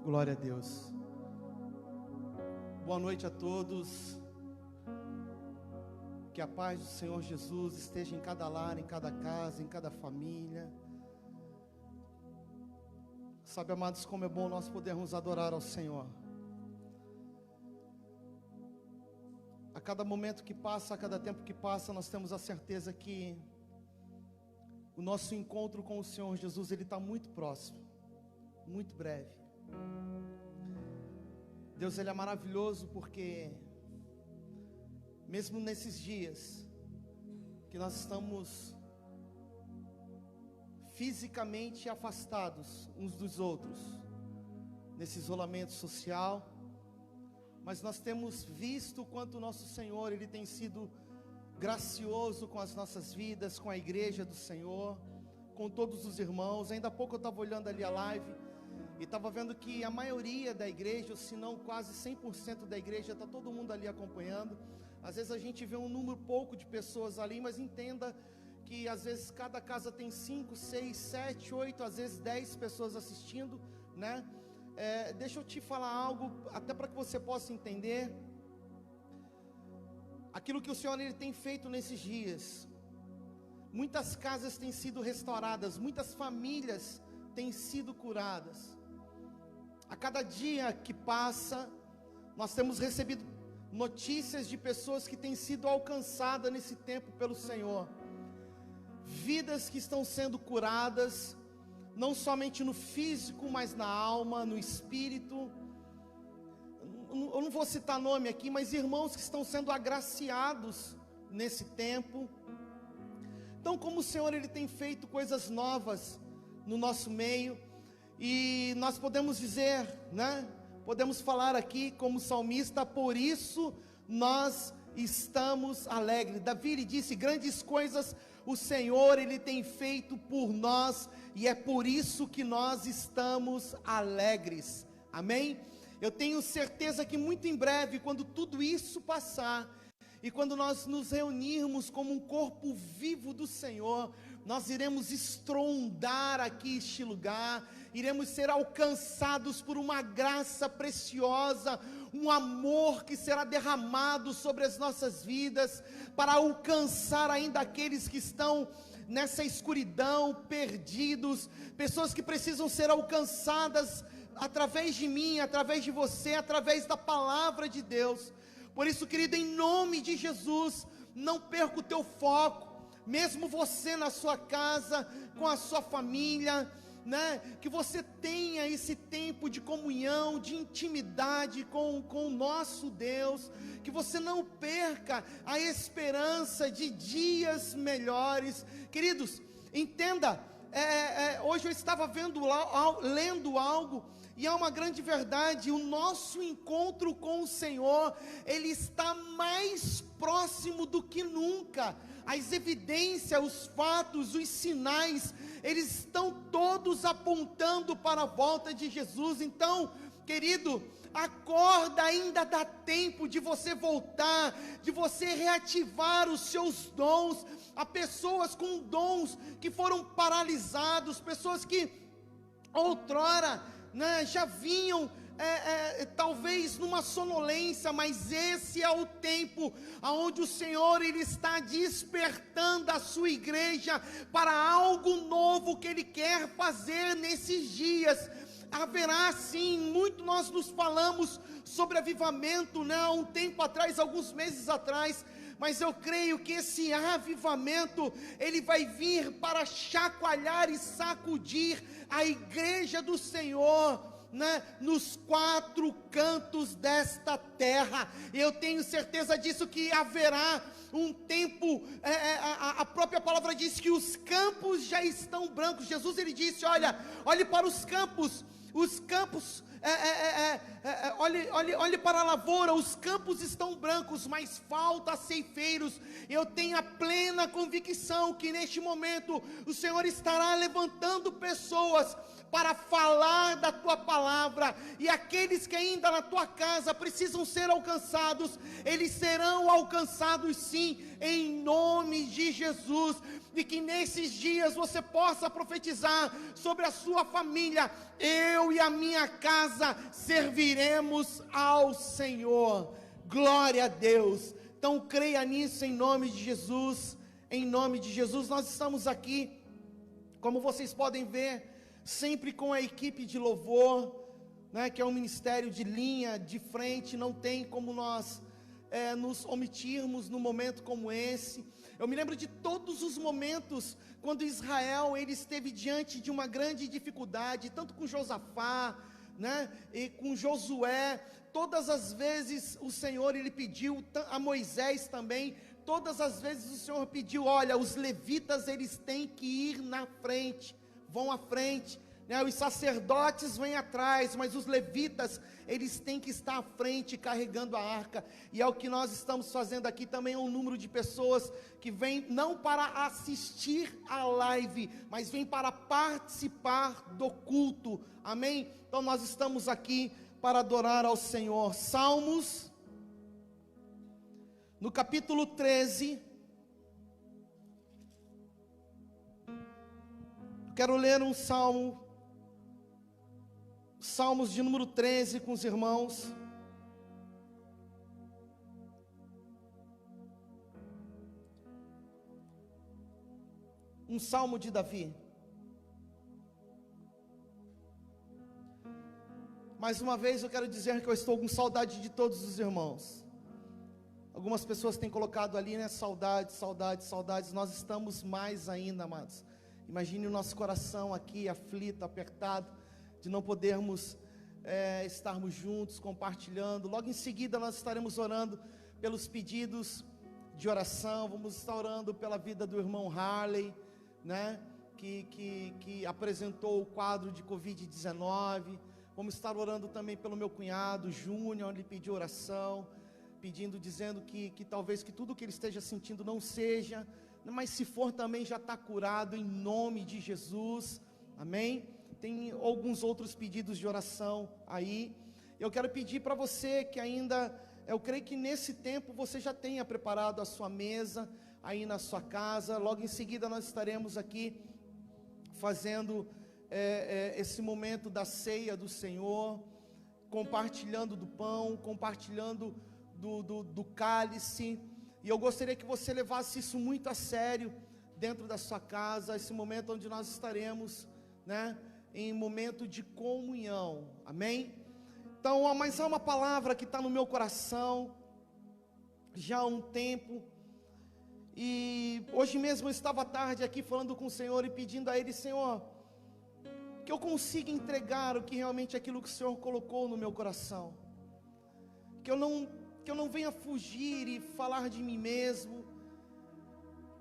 Glória a Deus. Boa noite a todos. Que a paz do Senhor Jesus esteja em cada lar, em cada casa, em cada família. Sabe, amados, como é bom nós podermos adorar ao Senhor. A cada momento que passa, a cada tempo que passa, nós temos a certeza que o nosso encontro com o Senhor Jesus, ele está muito próximo, muito breve. Deus, ele é maravilhoso porque, mesmo nesses dias que nós estamos fisicamente afastados uns dos outros, nesse isolamento social, mas nós temos visto o quanto o nosso Senhor, ele tem sido gracioso com as nossas vidas, com a igreja do Senhor, com todos os irmãos. Ainda há pouco eu estava olhando ali a live e estava vendo que a maioria da igreja, ou se não quase 100% da igreja, está todo mundo ali acompanhando. Às vezes a gente vê um número pouco de pessoas ali, mas entenda que às vezes cada casa tem 5, 6, 7, 8, às vezes 10 pessoas assistindo, né? Deixa eu te falar algo, até para que você possa entender aquilo que o Senhor ele tem feito nesses dias. Muitas casas têm sido restauradas, muitas famílias têm sido curadas. A cada dia que passa, nós temos recebido notícias de pessoas que têm sido alcançadas nesse tempo pelo Senhor. Vidas que estão sendo curadas, não somente no físico, mas na alma, no espírito. Eu não vou citar nome aqui, mas irmãos que estão sendo agraciados nesse tempo. Então, como o Senhor ele tem feito coisas novas no nosso meio, e nós podemos dizer, né? Podemos falar aqui como salmista: por isso nós estamos alegres. Davi ele disse: grandes coisas o Senhor ele tem feito por nós, e é por isso que nós estamos alegres. Amém? Eu tenho certeza que muito em breve, quando tudo isso passar, e quando nós nos reunirmos como um corpo vivo do Senhor, nós iremos estrondar aqui este lugar, iremos ser alcançados por uma graça preciosa, um amor que será derramado sobre as nossas vidas, para alcançar ainda aqueles que estão nessa escuridão, perdidos, pessoas que precisam ser alcançadas através de mim, através de você, através da palavra de Deus. Por isso, querido, em nome de Jesus, não perca o teu foco, mesmo você na sua casa, com a sua família, né? Que você tenha esse tempo de comunhão, de intimidade com o nosso Deus, que você não perca a esperança de dias melhores. Queridos, entenda, hoje eu estava lendo algo, e é uma grande verdade: o nosso encontro com o Senhor, ele está mais próximo do que nunca. As evidências, os fatos, os sinais, eles estão todos apontando para a volta de Jesus. Então, querido, acorda, ainda dá tempo de você voltar, de você reativar os seus dons. Há pessoas com dons que foram paralisados, pessoas que outrora, né, já vinham talvez numa sonolência, mas esse é o tempo onde o Senhor ele está despertando a sua igreja para algo novo que Ele quer fazer nesses dias. Haverá sim, muito nós nos falamos sobre avivamento, né, há um tempo atrás, alguns meses atrás, mas eu creio que esse avivamento, ele vai vir para chacoalhar e sacudir a igreja do Senhor, né, nos 4 cantos desta terra. Eu tenho certeza disso, que haverá um tempo, a própria palavra diz que os campos já estão brancos. Jesus ele disse: olhe para os campos, olhe para a lavoura, os campos estão brancos, mas falta ceifeiros. Eu tenho a plena convicção que neste momento o Senhor estará levantando pessoas para falar da tua palavra, e aqueles que ainda na tua casa precisam ser alcançados, eles serão alcançados sim, em nome de Jesus. e que nesses dias você possa profetizar sobre a sua família: eu e a minha casa serviremos ao Senhor. Glória a Deus. Então creia nisso em nome de Jesus. Em nome de Jesus. Nós estamos aqui, como vocês podem ver, sempre com a equipe de louvor, né, que é um ministério de linha, de frente. Não tem como nós nos omitirmos num momento como esse. Eu me lembro de todos os momentos quando Israel ele esteve diante de uma grande dificuldade, tanto com Josafá, né, e com Josué. Todas as vezes o Senhor ele pediu, a Moisés também, todas as vezes o Senhor pediu: olha, os levitas eles têm que ir na frente, vão à frente, né? Os sacerdotes vêm atrás, mas os levitas eles têm que estar à frente carregando a arca. E é o que nós estamos fazendo aqui também. Um número de pessoas que vem não para assistir a live, mas vem para participar do culto, amém? Então nós estamos aqui para adorar ao Senhor. Salmos, no capítulo 13, quero ler um salmo, Salmos de número 13 com os irmãos. Um salmo de Davi. Mais uma vez eu quero dizer que eu estou com saudade de todos os irmãos. Algumas pessoas têm colocado ali, né, saudades, saudades, saudades. Nós estamos mais ainda, amados. Imagine o nosso coração aqui aflito, apertado, de não podermos estarmos juntos, compartilhando. Logo em seguida nós estaremos orando pelos pedidos de oração. Vamos estar orando pela vida do irmão Harley, né, que apresentou o quadro de Covid-19. Vamos estar orando também pelo meu cunhado Júnior. Ele pediu oração, dizendo que talvez que tudo que ele esteja sentindo não seja, mas se for também já está curado em nome de Jesus, amém? Tem alguns outros pedidos de oração aí. Eu quero pedir para você que ainda, eu creio que nesse tempo você já tenha preparado a sua mesa aí na sua casa. Logo em seguida nós estaremos aqui fazendo esse momento da ceia do Senhor, compartilhando do pão, compartilhando do cálice. E eu gostaria que você levasse isso muito a sério dentro da sua casa, esse momento onde nós estaremos, né, em momento de comunhão, amém? Então, mas há uma palavra que está no meu coração já há um tempo, e hoje mesmo eu estava à tarde aqui falando com o Senhor e pedindo a Ele: Senhor, que eu consiga entregar o que realmente é aquilo que o Senhor colocou no meu coração, que eu não venha fugir e falar de mim mesmo,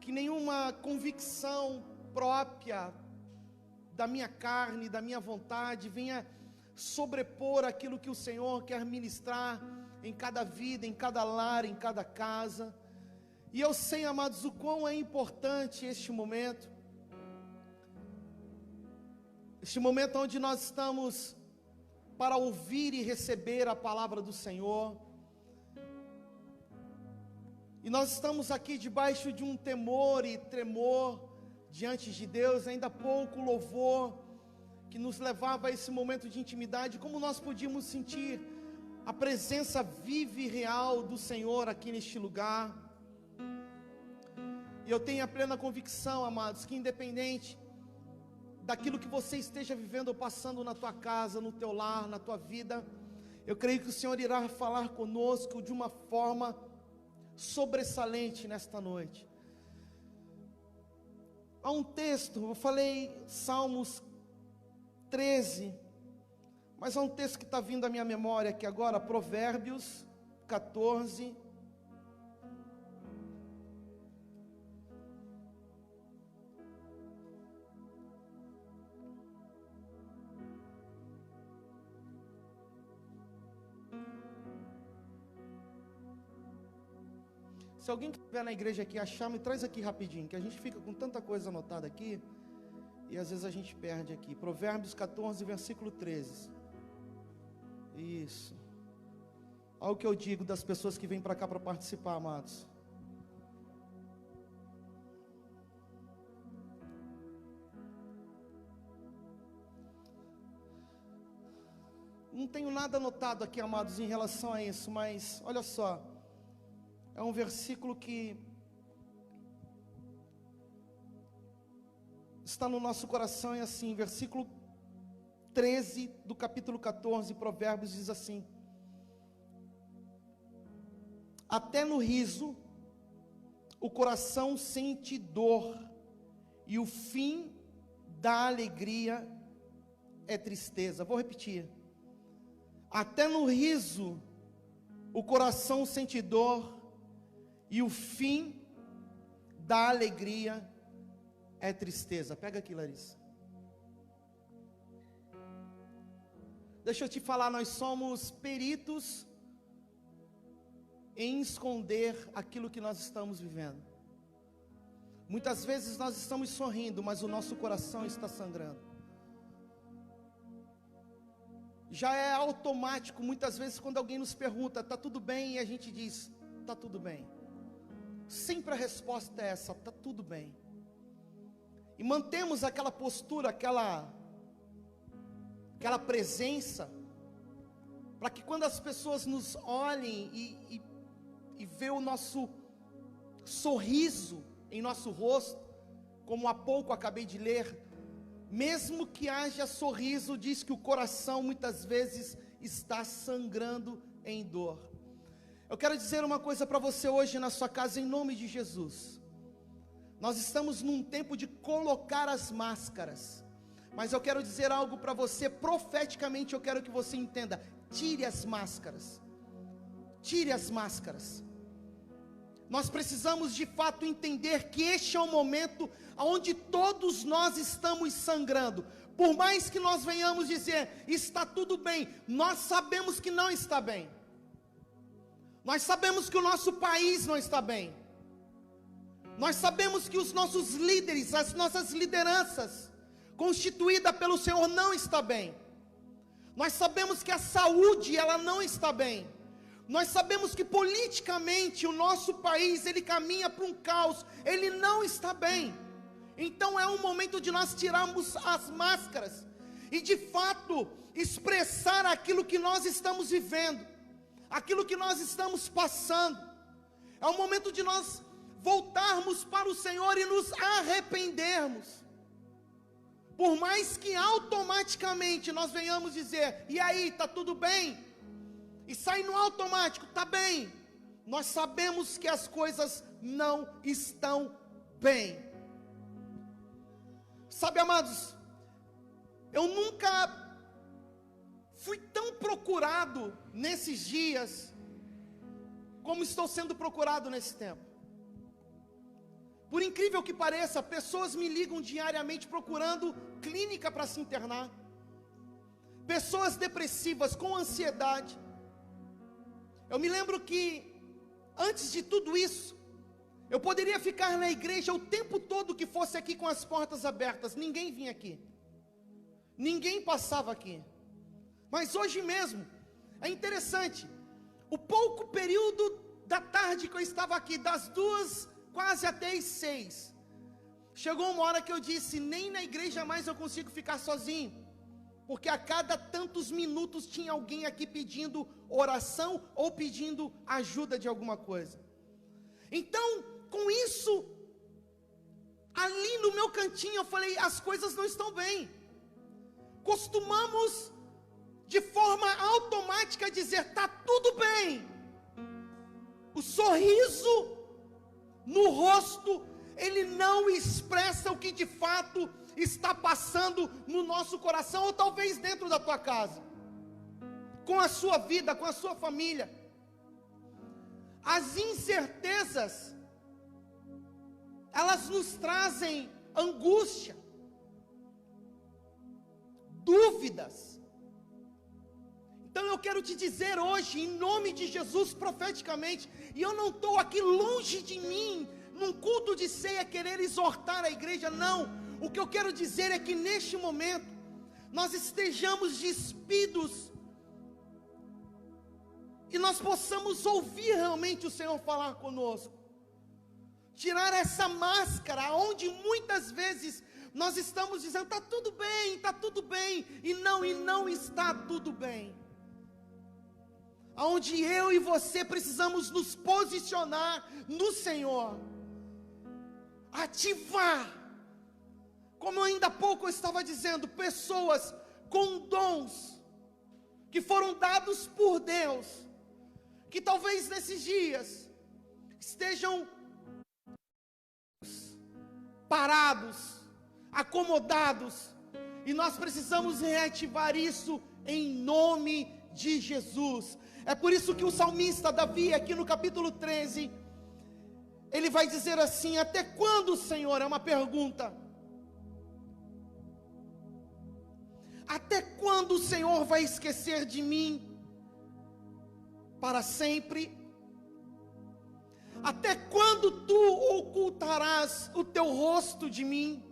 que nenhuma convicção própria da minha carne, da minha vontade, venha sobrepor aquilo que o Senhor quer ministrar em cada vida, em cada lar, em cada casa. E eu sei, amados, o quão é importante este momento onde nós estamos para ouvir e receber a palavra do Senhor. E nós estamos aqui debaixo de um temor e tremor diante de Deus. Ainda há pouco louvor que nos levava a esse momento de intimidade. Como nós podíamos sentir a presença viva e real do Senhor aqui neste lugar. E eu tenho a plena convicção, amados, que independente daquilo que você esteja vivendo ou passando na tua casa, no teu lar, na tua vida, eu creio que o Senhor irá falar conosco de uma forma sobressalente nesta noite. Há um texto, eu falei Salmos 13, mas há um texto que está vindo à minha memória aqui agora, Provérbios 14, Se alguém que estiver na igreja aqui achar, me traz aqui rapidinho, que a gente fica com tanta coisa anotada aqui, e às vezes a gente perde aqui. Provérbios 14, versículo 13. Isso. Olha o que eu digo das pessoas que vêm para cá para participar, amados. não tenho nada anotado aqui, amados, em relação a isso, mas olha só, é um versículo que está no nosso coração, e assim, versículo 13 do capítulo 14, Provérbios, diz assim: até no riso o coração sente dor, e o fim da alegria é tristeza. Vou repetir: até no riso o coração sente dor, e o fim da alegria é tristeza. Pega aqui, Larissa. Deixa eu te falar, nós somos peritos em esconder aquilo que nós estamos vivendo. Muitas vezes nós estamos sorrindo, mas o nosso coração está sangrando. Já é automático, muitas vezes, quando alguém nos pergunta, está tudo bem? E a gente diz, está tudo bem. Sempre a resposta é essa, está tudo bem. E mantemos aquela postura, aquela presença, para que quando as pessoas nos olhem e vê o nosso sorriso em nosso rosto, como há pouco acabei de ler, mesmo que haja sorriso, diz que o coração muitas vezes está sangrando em dor. Eu quero dizer uma coisa para você hoje na sua casa, em nome de Jesus. Nós estamos num tempo de colocar as máscaras, mas eu quero dizer algo para você, profeticamente eu quero que você entenda: tire as máscaras, tire as máscaras. Nós precisamos de fato entender que este é o momento onde todos nós estamos sangrando. Por mais que nós venhamos dizer, está tudo bem, nós sabemos que não está bem. Nós sabemos que o nosso país não está bem. Nós sabemos que os nossos líderes, as nossas lideranças, constituída pelo Senhor, não está bem. Nós sabemos que a saúde, ela não está bem. Nós sabemos que politicamente o nosso país, ele caminha para um caos, ele não está bem. Então é um momento de nós tirarmos as máscaras e de fato expressar aquilo que nós estamos vivendo, aquilo que nós estamos passando. É um momento de nós voltarmos para o Senhor e nos arrependermos. Por mais que automaticamente nós venhamos dizer, e aí, está tudo bem? E sai no automático, está bem. Nós sabemos que as coisas não estão bem. Sabe, amados, eu nunca fui tão procurado nesses dias, como estou sendo procurado nesse tempo. Por incrível que pareça, pessoas me ligam diariamente procurando clínica para se internar. Pessoas depressivas, com ansiedade. Eu me lembro que, antes de tudo isso, eu poderia ficar na igreja o tempo todo que fosse aqui com as portas abertas. Ninguém vinha aqui. Ninguém passava aqui. Mas hoje mesmo, é interessante. O pouco período da tarde que eu estava aqui, das 2 quase até as 6, chegou uma hora que eu disse, nem na igreja mais eu consigo ficar sozinho, porque a cada tantos minutos tinha alguém aqui pedindo oração ou pedindo ajuda de alguma coisa. Então, com isso, ali no meu cantinho eu falei, as coisas não estão bem. Costumamos de forma automática dizer, está tudo bem. O sorriso no rosto, ele não expressa o que de fato está passando no nosso coração, ou talvez dentro da tua casa, com a sua vida, com a sua família. As incertezas, elas nos trazem angústia, dúvidas. Então eu quero te dizer hoje, em nome de Jesus, profeticamente, e eu não estou aqui longe de mim, num culto de ceia, querer exortar a igreja, não. O que eu quero dizer é que neste momento, nós estejamos despidos, e nós possamos ouvir realmente o Senhor falar conosco. Tirar essa máscara, onde muitas vezes nós estamos dizendo, está tudo bem, e não está tudo bem. aonde eu e você precisamos nos posicionar no Senhor, ativar, como ainda há pouco eu estava dizendo, pessoas com dons, que foram dados por Deus, que talvez nesses dias, estejam parados, acomodados, e nós precisamos reativar isso em nome de Jesus. É por isso que o salmista Davi, aqui no capítulo 13, ele vai dizer assim: até quando, Senhor? É uma pergunta. Até quando o Senhor vai esquecer de mim? Para sempre? Até quando tu ocultarás o teu rosto de mim?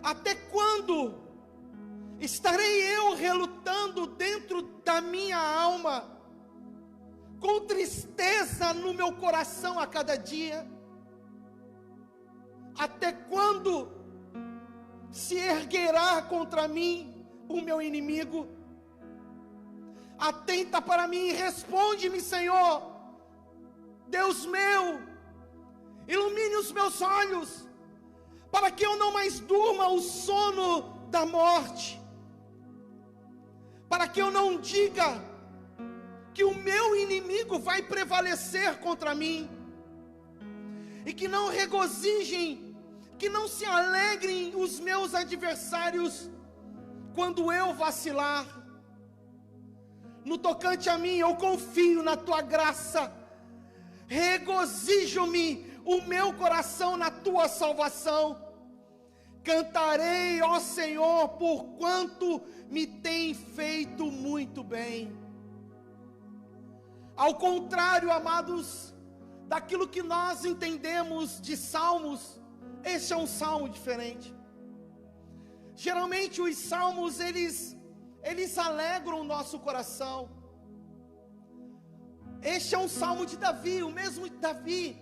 Até quando estarei eu relutando dentro da minha alma, com tristeza no meu coração a cada dia? Até quando se erguerá contra mim o meu inimigo? Atenta para mim e responde-me, Senhor. Deus meu, ilumine os meus olhos, para que eu não mais durma o sono da morte, para que eu não diga que o meu inimigo vai prevalecer contra mim, e que não regozijem, que não se alegrem os meus adversários, quando eu vacilar. No tocante a mim, eu confio na tua graça, regozijo-me o meu coração na tua salvação. Cantarei, ó Senhor, porquanto me tem feito muito bem. Ao contrário, amados, daquilo que nós entendemos de salmos, esse é um salmo diferente. Geralmente os salmos, eles alegram o nosso coração. Este é um salmo de Davi, o mesmo Davi,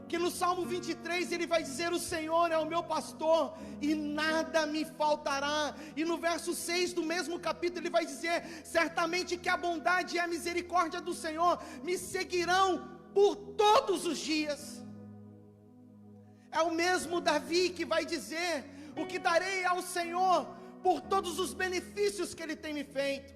que no Salmo 23 ele vai dizer: o Senhor é o meu pastor e nada me faltará. E no verso 6 do mesmo capítulo ele vai dizer: certamente que a bondade e a misericórdia do Senhor me seguirão por todos os dias. É o mesmo Davi que vai dizer: o que darei ao Senhor por todos os benefícios que Ele tem me feito.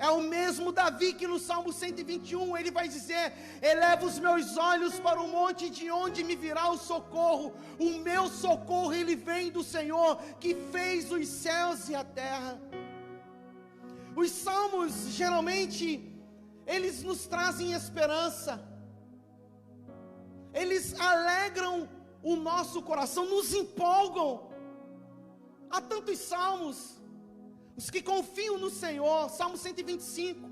É o mesmo Davi que no Salmo 121 ele vai dizer: eleva os meus olhos para o monte, de onde me virá o socorro. O meu socorro ele vem do Senhor, que fez os céus e a terra. Os salmos geralmente eles nos trazem esperança, eles alegram o nosso coração, nos empolgam. Há tantos salmos. Os que confiam no Senhor, Salmo 125,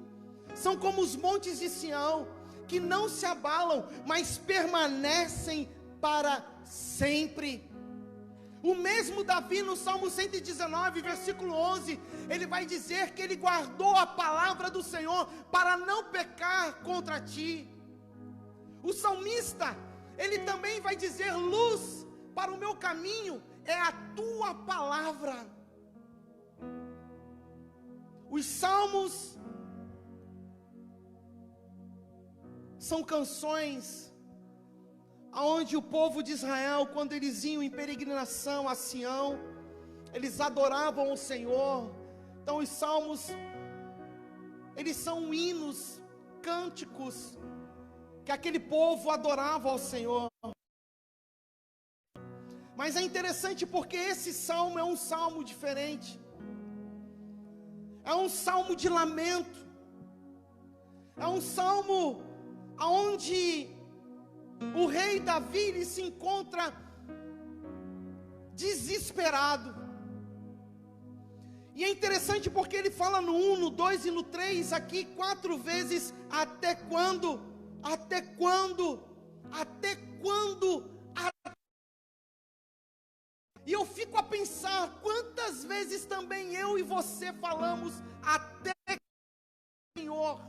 são como os montes de Sião, que não se abalam, mas permanecem para sempre. O mesmo Davi no Salmo 119, versículo 11, ele vai dizer que ele guardou a palavra do Senhor para não pecar contra ti. O salmista, ele também vai dizer: luz para o meu caminho é a tua palavra. Os salmos são canções onde o povo de Israel, quando eles iam em peregrinação a Sião, eles adoravam o Senhor. Então os salmos, eles são hinos, cânticos, que aquele povo adorava ao Senhor. Mas é interessante porque esse salmo é um salmo diferente. É um salmo de lamento. É um salmo onde o rei Davi ele se encontra desesperado. E é interessante porque ele fala no 1, no 2 e no 3, aqui 4 vezes: até quando? Até quando? Até quando? E eu fico a pensar, quantas vezes também eu e você falamos: até Senhor,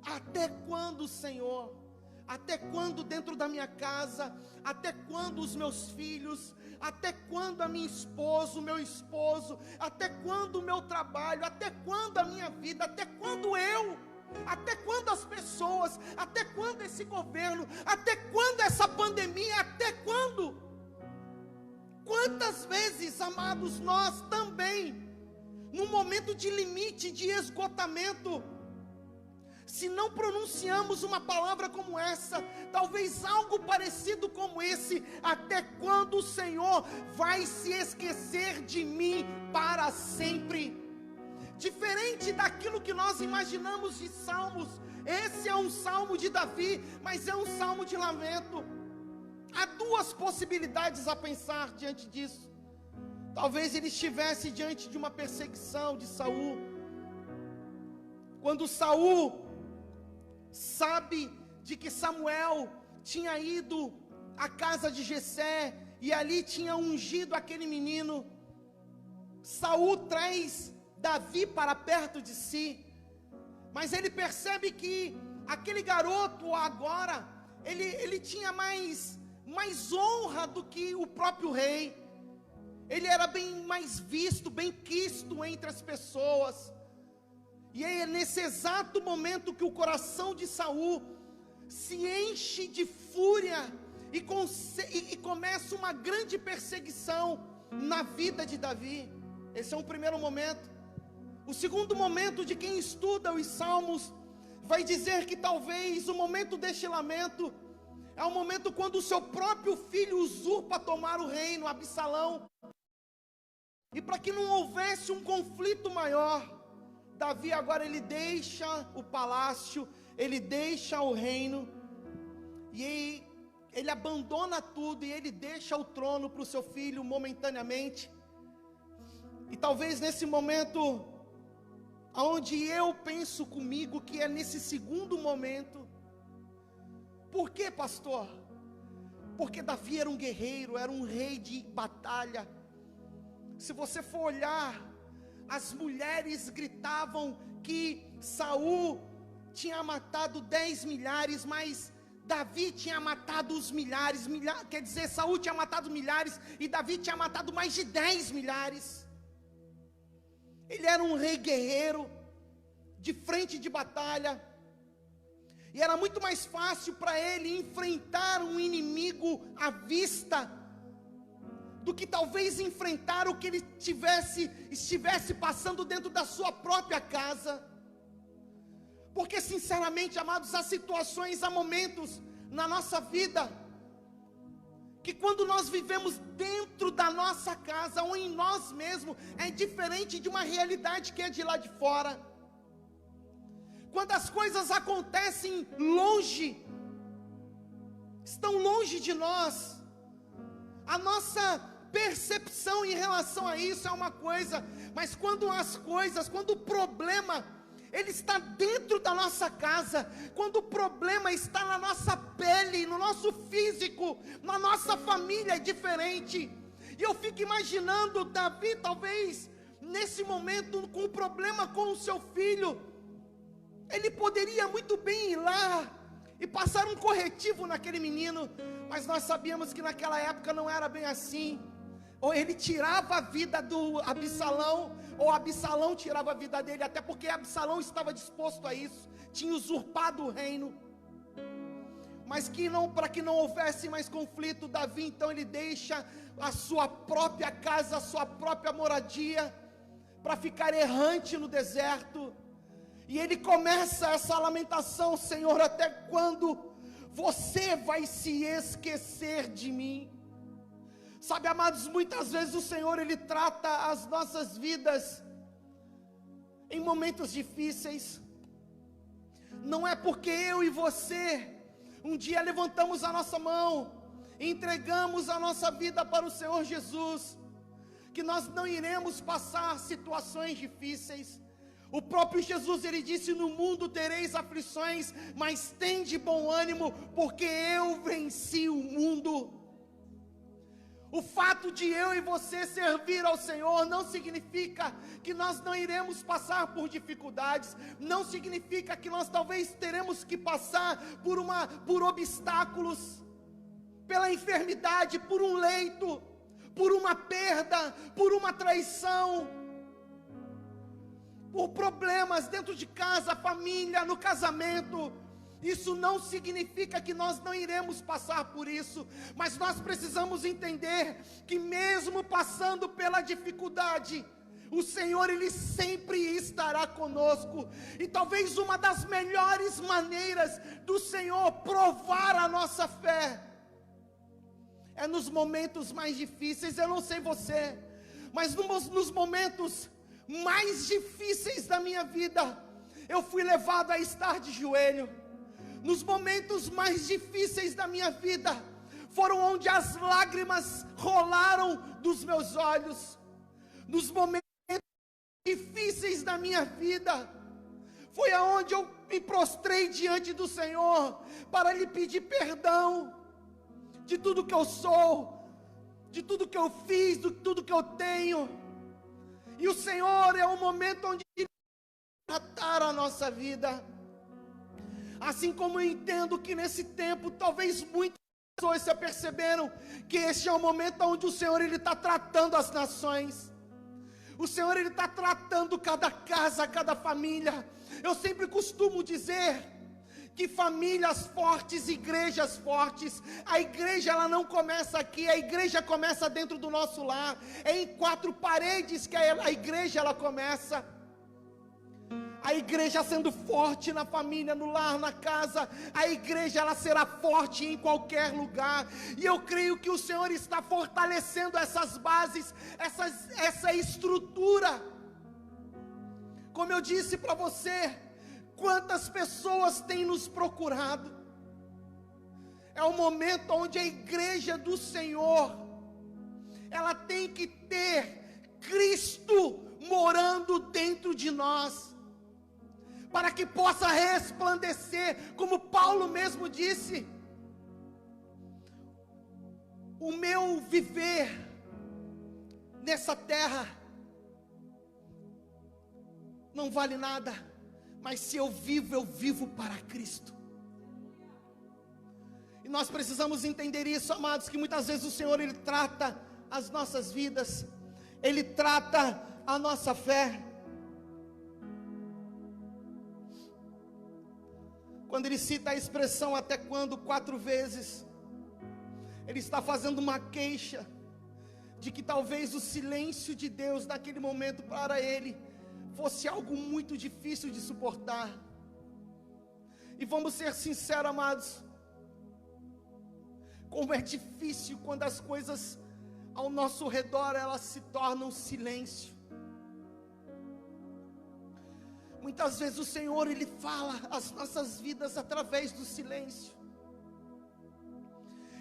até quando, Senhor? Até quando dentro da minha casa? Até quando os meus filhos? Até quando a minha esposa, o meu esposo? Até quando o meu trabalho? Até quando a minha vida? Até quando eu? Até quando as pessoas? Até quando esse governo? Até quando essa pandemia? Até quando? Quantas vezes, amados, nós também, num momento de limite, de esgotamento, se não pronunciamos uma palavra como essa, talvez algo parecido como esse: até quando o Senhor vai se esquecer de mim para sempre? Diferente daquilo que nós imaginamos de salmos, esse é um salmo de Davi, mas é um salmo de lamento. Há duas possibilidades a pensar diante disso. Talvez ele estivesse diante de uma perseguição de Saul. Quando Saul sabe de que Samuel tinha ido à casa de Jessé e ali tinha ungido aquele menino, Saul traz Davi para perto de si, mas ele percebe que aquele garoto agora, ele tinha mais honra do que o próprio rei. Ele era bem mais visto, bem quisto entre as pessoas. E é nesse exato momento que o coração de Saul se enche de fúria e começa uma grande perseguição na vida de Davi. Esse é um primeiro momento. O segundo momento, de quem estuda os salmos, vai dizer que talvez o momento deste lamento é o momento quando o seu próprio filho usurpa tomar o reino, Absalão. E para que não houvesse um conflito maior, Davi agora ele deixa o palácio, ele deixa o reino, e ele abandona tudo, e ele deixa o trono para o seu filho momentaneamente. E talvez nesse momento, onde eu penso comigo que é nesse segundo momento. Por quê, pastor? Porque Davi era um guerreiro, era um rei de batalha. Se você for olhar, as mulheres gritavam que Saul tinha matado 10 milhares, mas Davi tinha matado os milhares, quer dizer, Saul tinha matado milhares e Davi tinha matado mais de 10 milhares. Ele era um rei guerreiro, de frente de batalha, e era muito mais fácil para ele enfrentar um inimigo à vista, do que talvez enfrentar o que ele estivesse passando dentro da sua própria casa. Porque sinceramente, amados, há situações, há momentos na nossa vida, que quando nós vivemos dentro da nossa casa, ou em nós mesmos, é diferente de uma realidade que é de lá de fora. Quando as coisas acontecem longe, estão longe de nós, a nossa percepção em relação a isso é uma coisa, mas quando o problema, ele está dentro da nossa casa, quando o problema está na nossa pele, no nosso físico, na nossa família, é diferente. E eu fico imaginando Davi, talvez, nesse momento, com um problema com o seu filho, ele poderia muito bem ir lá e passar um corretivo naquele menino, mas nós sabíamos que naquela época não era bem assim. Ou ele tirava a vida do Absalão, ou Absalão tirava a vida dele, até porque Absalão estava disposto a isso, tinha usurpado o reino. Mas para que não houvesse mais conflito, Davi então ele deixa a sua própria casa, a sua própria moradia, para ficar errante no deserto. E ele começa essa lamentação: Senhor, até quando você vai se esquecer de mim? Sabe, amados, muitas vezes o Senhor, Ele trata as nossas vidas em momentos difíceis. Não é porque eu e você um dia levantamos a nossa mão e entregamos a nossa vida para o Senhor Jesus, que nós não iremos passar situações difíceis. O próprio Jesus, Ele disse: no mundo tereis aflições, mas tende bom ânimo, porque eu venci o mundo. O fato de eu e você servir ao Senhor não significa que nós não iremos passar por dificuldades, não significa que nós talvez teremos que passar por obstáculos, pela enfermidade, por um leito, por uma perda, por uma traição. por problemas dentro de casa, família, no casamento, isso não significa que nós não iremos passar por isso, mas nós precisamos entender que mesmo passando pela dificuldade, o Senhor, Ele sempre estará conosco. E talvez uma das melhores maneiras do Senhor provar a nossa fé é nos momentos mais difíceis. Eu não sei você, mas nos momentos mais difíceis da minha vida, eu fui levado a estar de joelho. Nos momentos mais difíceis da minha vida, foram onde as lágrimas rolaram dos meus olhos. Nos momentos difíceis da minha vida, foi aonde eu me prostrei diante do Senhor, para lhe pedir perdão, de tudo que eu sou, de tudo que eu fiz, de tudo que eu tenho. E o Senhor é o momento onde Ele vai tratar a nossa vida. Assim como eu entendo que nesse tempo, talvez muitas pessoas se aperceberam que este é o momento onde o Senhor, Ele está tratando as nações. O Senhor, Ele está tratando cada casa, cada família. Eu sempre costumo dizer que famílias fortes, igrejas fortes, a igreja ela não começa aqui, a igreja começa dentro do nosso lar, é em 4 paredes que a igreja ela começa. A igreja sendo forte na família, no lar, na casa, a igreja ela será forte em qualquer lugar. E eu creio que o Senhor está fortalecendo essas bases, essa estrutura. Como eu disse para você, quantas pessoas têm nos procurado. É o momento onde a igreja do Senhor, ela tem que ter Cristo morando dentro de nós, para que possa resplandecer, como Paulo mesmo disse: o meu viver nessa terra não vale nada, mas se eu vivo para Cristo. E nós precisamos entender isso, amados, que muitas vezes o Senhor, Ele trata as nossas vidas, Ele trata a nossa fé. Quando ele cita a expressão até quando 4 vezes, ele está fazendo uma queixa de que talvez o silêncio de Deus naquele momento para ele fosse algo muito difícil de suportar. E vamos ser sinceros, amados, como é difícil quando as coisas ao nosso redor elas se tornam silêncio. Muitas vezes o Senhor, Ele fala as nossas vidas através do silêncio.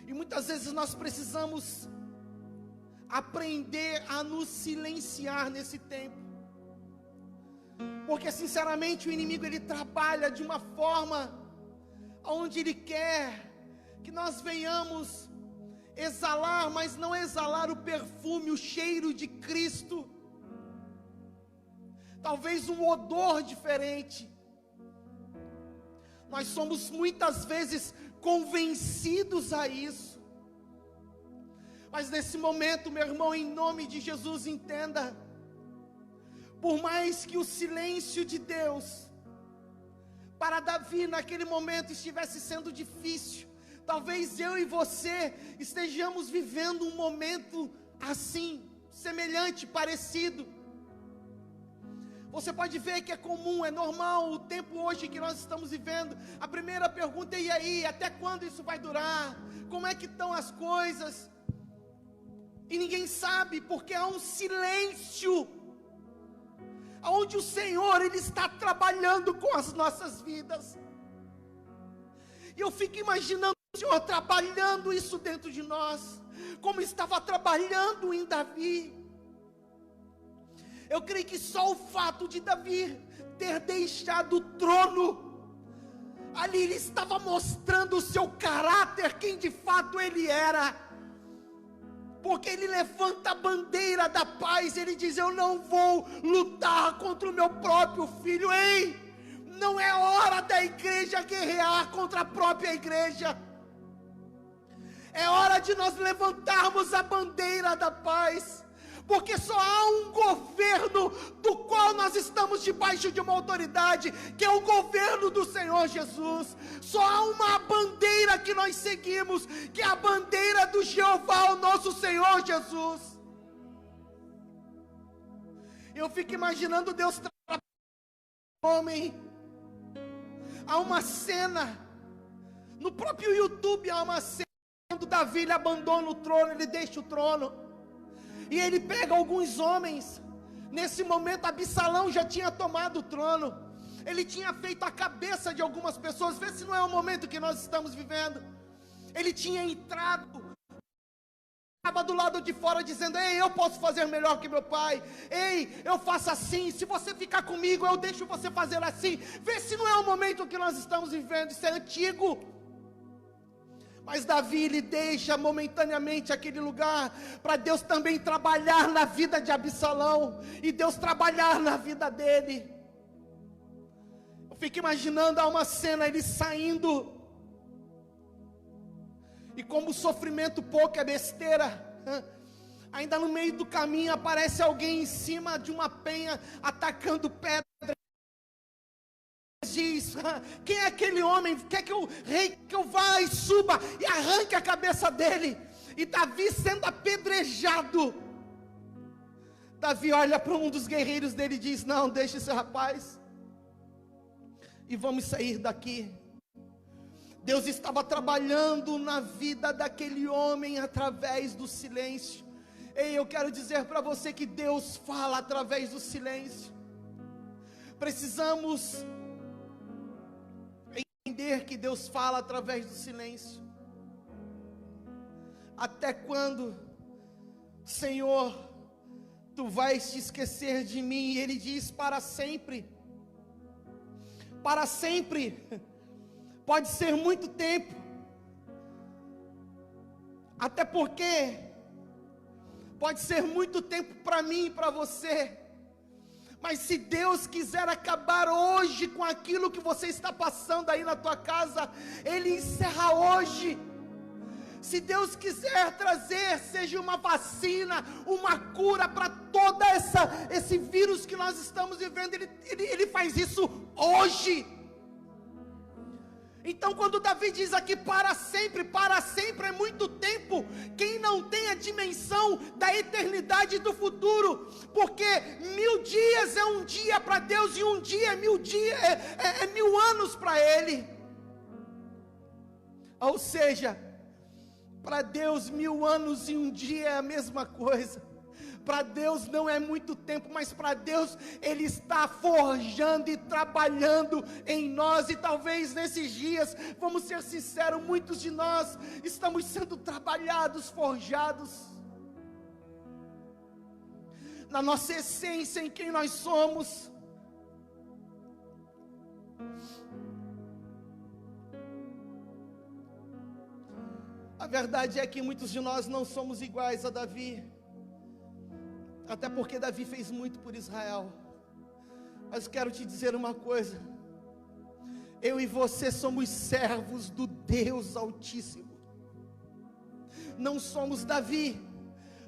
E muitas vezes nós precisamos aprender a nos silenciar nesse tempo. Porque sinceramente o inimigo ele trabalha de uma forma onde ele quer que nós venhamos exalar, mas não exalar o perfume, o cheiro de Cristo. Talvez um odor diferente. Nós somos muitas vezes convencidos a isso. Mas nesse momento, meu irmão, em nome de Jesus, entenda: por mais que o silêncio de Deus para Davi naquele momento estivesse sendo difícil, talvez eu e você estejamos vivendo um momento assim, semelhante, parecido. Você pode ver que é comum, é normal, o tempo hoje que nós estamos vivendo. A primeira pergunta é: e aí, até quando isso vai durar? Como é que estão as coisas? E ninguém sabe, porque há um silêncio, onde o Senhor, Ele está trabalhando com as nossas vidas. E eu fico imaginando o Senhor trabalhando isso dentro de nós, como estava trabalhando em Davi. Eu creio que só o fato de Davi ter deixado o trono, ali ele estava mostrando o seu caráter, quem de fato ele era. Porque ele levanta a bandeira da paz, ele diz: eu não vou lutar contra o meu próprio filho. Ei, não é hora da igreja guerrear contra a própria igreja. É hora de nós levantarmos a bandeira da paz, porque só há um governo do qual nós nós estamos debaixo de uma autoridade, que é o governo do Senhor Jesus. Só há uma bandeira que nós seguimos, que é a bandeira do Jeová, o nosso Senhor Jesus. Eu fico imaginando Deus trabalhando homem. Há uma cena, no próprio YouTube há uma cena, quando Davi ele abandona o trono, ele deixa o trono, e ele pega alguns homens. Nesse momento Absalão já tinha tomado o trono, ele tinha feito a cabeça de algumas pessoas. Vê se não é o momento que nós estamos vivendo. Ele tinha entrado, estava do lado de fora dizendo: ei, eu posso fazer melhor que meu pai, ei, eu faço assim, se você ficar comigo eu deixo você fazer assim. Vê se não é o momento que nós estamos vivendo. Isso é antigo. Mas Davi, ele deixa momentaneamente aquele lugar, para Deus também trabalhar na vida de Absalão, e Deus trabalhar na vida dele. Eu fico imaginando, há uma cena, ele saindo, e como o sofrimento pouco é besteira, ainda no meio do caminho aparece alguém em cima de uma penha, atacando pedra. Diz: quem é aquele homem? Quer que o rei que eu vá e suba e arranque a cabeça dele? E Davi sendo apedrejado, Davi olha para um dos guerreiros dele e diz: não, deixa esse rapaz, e vamos sair daqui. Deus estava trabalhando na vida daquele homem através do silêncio. Ei, eu quero dizer para você que Deus fala através do silêncio. Precisamos entender que Deus fala através do silêncio. Até quando, Senhor, Tu vais te esquecer de mim? E Ele diz: para sempre. Para sempre. Pode ser muito tempo, até porque pode ser muito tempo para mim e para você, mas se Deus quiser acabar hoje com aquilo que você está passando aí na tua casa, Ele encerra hoje. Se Deus quiser trazer, seja uma vacina, uma cura para todo esse vírus que nós estamos vivendo, Ele faz isso hoje. Então quando Davi diz aqui para sempre é muito tempo. Quem não tem a dimensão da eternidade do futuro, porque 1000 dias é um dia para Deus, e um dia é 1000 dias, é 1000 anos para Ele. Ou seja, para Deus 1000 anos e um dia é a mesma coisa. Para Deus não é muito tempo, mas para Deus Ele está forjando e trabalhando em nós. E talvez nesses dias, vamos ser sinceros, muitos de nós estamos sendo trabalhados, forjados na nossa essência, em quem nós somos. A verdade é que muitos de nós não somos iguais a Davi, até porque Davi fez muito por Israel. Mas quero te dizer uma coisa: eu e você somos servos do Deus Altíssimo. Não somos Davi,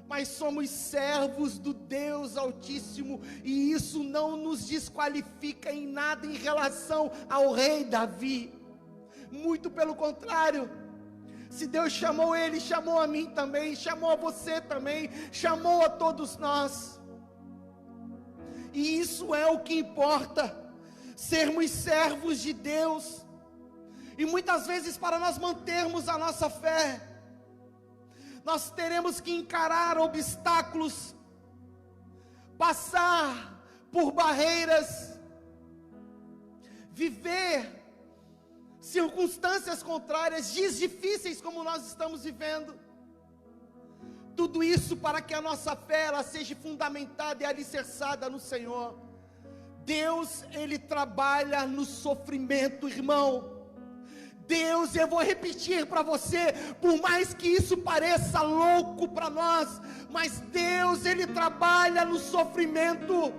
mas somos servos do Deus Altíssimo, e isso não nos desqualifica em nada em relação ao rei Davi. Muito pelo contrário. Se Deus chamou ele, chamou a mim também, chamou a você também, chamou a todos nós. E isso é o que importa, sermos servos de Deus. E muitas vezes, para nós mantermos a nossa fé, nós teremos que encarar obstáculos, passar por barreiras, viver circunstâncias contrárias, dias difíceis como nós estamos vivendo. Tudo isso para que a nossa fé ela seja fundamentada e alicerçada no Senhor. Deus, Ele trabalha no sofrimento, irmão. Deus, eu vou repetir para você, por mais que isso pareça louco para nós, mas Deus, Ele trabalha no sofrimento.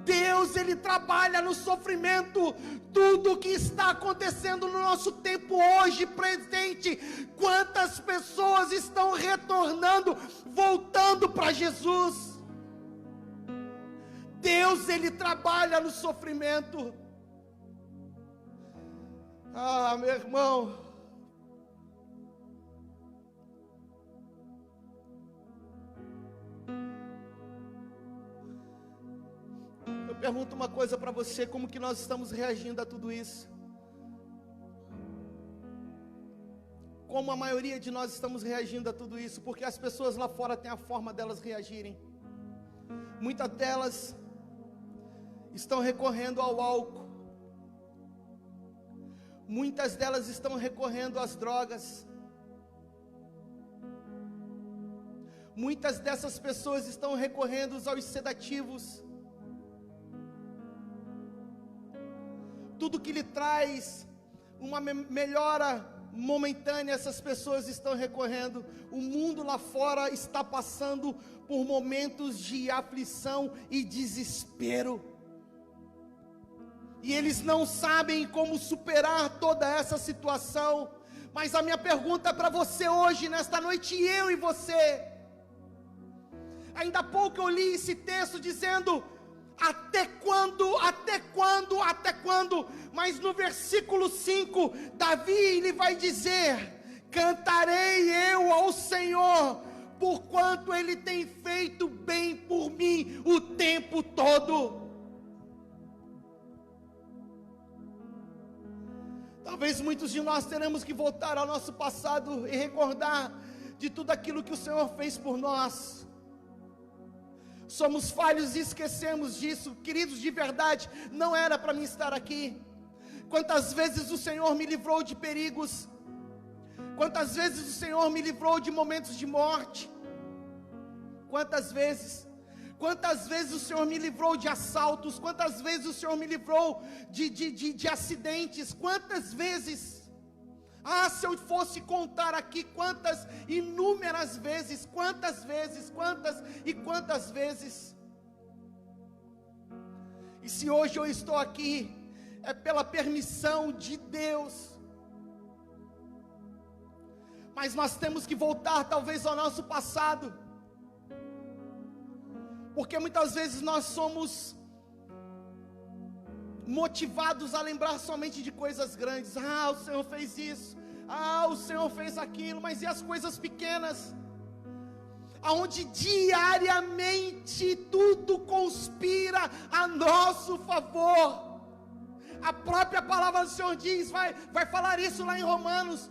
Deus, Ele trabalha no sofrimento. Tudo o que está acontecendo no nosso tempo hoje, presente, quantas pessoas estão retornando, voltando para Jesus. Deus Deus, Ele trabalha no sofrimento. Ah, meu irmão, eu pergunto uma coisa para você: como que nós estamos reagindo a tudo isso? Como a maioria de nós estamos reagindo a tudo isso? Porque as pessoas lá fora têm a forma delas reagirem. Muitas delas estão recorrendo ao álcool. Muitas delas estão recorrendo às drogas. Muitas dessas pessoas estão recorrendo aos sedativos. Tudo que lhe traz uma melhora momentânea, essas pessoas estão recorrendo. O mundo lá fora está passando por momentos de aflição e desespero. E eles não sabem como superar toda essa situação. Mas a minha pergunta para você hoje, nesta noite, eu e você. Ainda há pouco eu li esse texto dizendo: até quando, até quando, até quando? Mas no versículo 5, Davi, ele vai dizer: cantarei eu ao Senhor, porquanto Ele tem feito bem por mim o tempo todo. Talvez muitos de nós teremos que voltar ao nosso passado e recordar de tudo aquilo que o Senhor fez por nós. Somos falhos e esquecemos disso, queridos, de verdade, não era para mim estar aqui. Quantas vezes o Senhor me livrou de perigos, quantas vezes o Senhor me livrou de momentos de morte, quantas vezes o Senhor me livrou de assaltos, quantas vezes o Senhor me livrou de acidentes, quantas vezes, se eu fosse contar aqui quantas inúmeras vezes, quantas e quantas vezes. E se hoje eu estou aqui, é pela permissão de Deus. Mas nós temos que voltar talvez ao nosso passado, porque muitas vezes nós somos motivados a lembrar somente de coisas grandes. O Senhor fez isso, o Senhor fez aquilo, mas e as coisas pequenas? Aonde diariamente tudo conspira a nosso favor. A própria palavra do Senhor diz, vai falar isso lá em Romanos,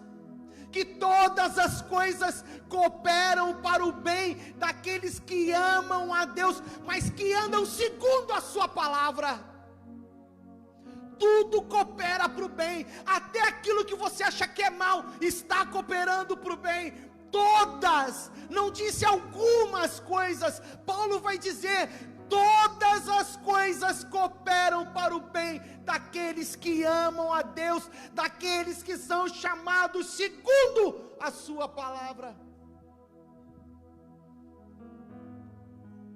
que todas as coisas cooperam para o bem daqueles que amam a Deus, mas que andam segundo a sua palavra. Tudo coopera para o bem, até aquilo que você acha que é mal, está cooperando para o bem. Todas, não disse algumas coisas, Paulo vai dizer, todas as coisas cooperam para o bem daqueles que amam a Deus, daqueles que são chamados segundo a sua palavra.